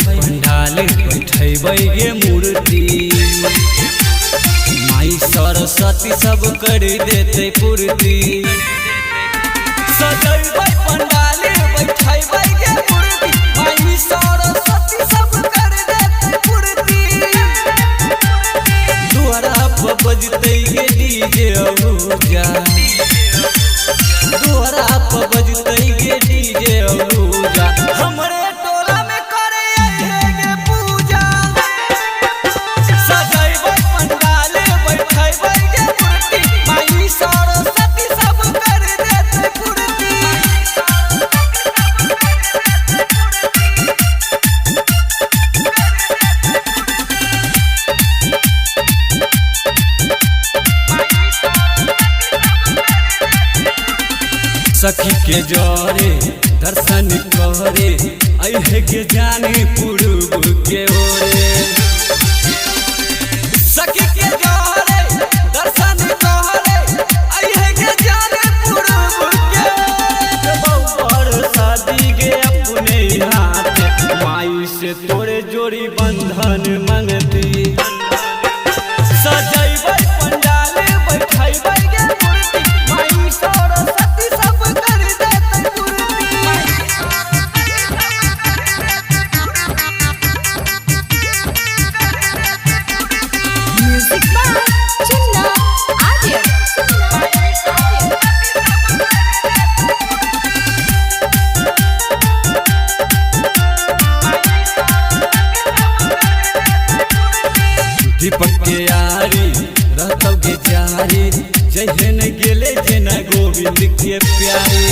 पंडाल बैठेबै गे मूर्ति माई सरस्वती सब कर देते पूर्ति। सजैबै पंडाल बैठेबै गे मूर्ति माई सरस्वती सब कर देते पूर्ति। दुआरा पर बजते गे डीजे अबूजा दुआरा पर बजते गे डीजे अबूजा हमरे टोला में करे गे पूजा। सजैबै पंडाल बैठेबै गे मूर्ति माई सरस्वती सब कर देते पूर्ति। सखी के जरे दर्शन करे अहे के जाने पूर्व के ओरे। सखी के जरे दर्शन करे अहे के जाने पूर्व के ओरे। बौर शादी के अपने हाथ माई से तोरे जोड़ी बंधन मंगती। सजैबै पंडाल बैठेबै गे मूर्ति माई सरस्वती सब कर देते पूर्ति। म्यूजिक बाय चन्ना आर्यन। दीपक के यारी रहतौ के जारी जहन गेले जेना गोविंद के प्यारी।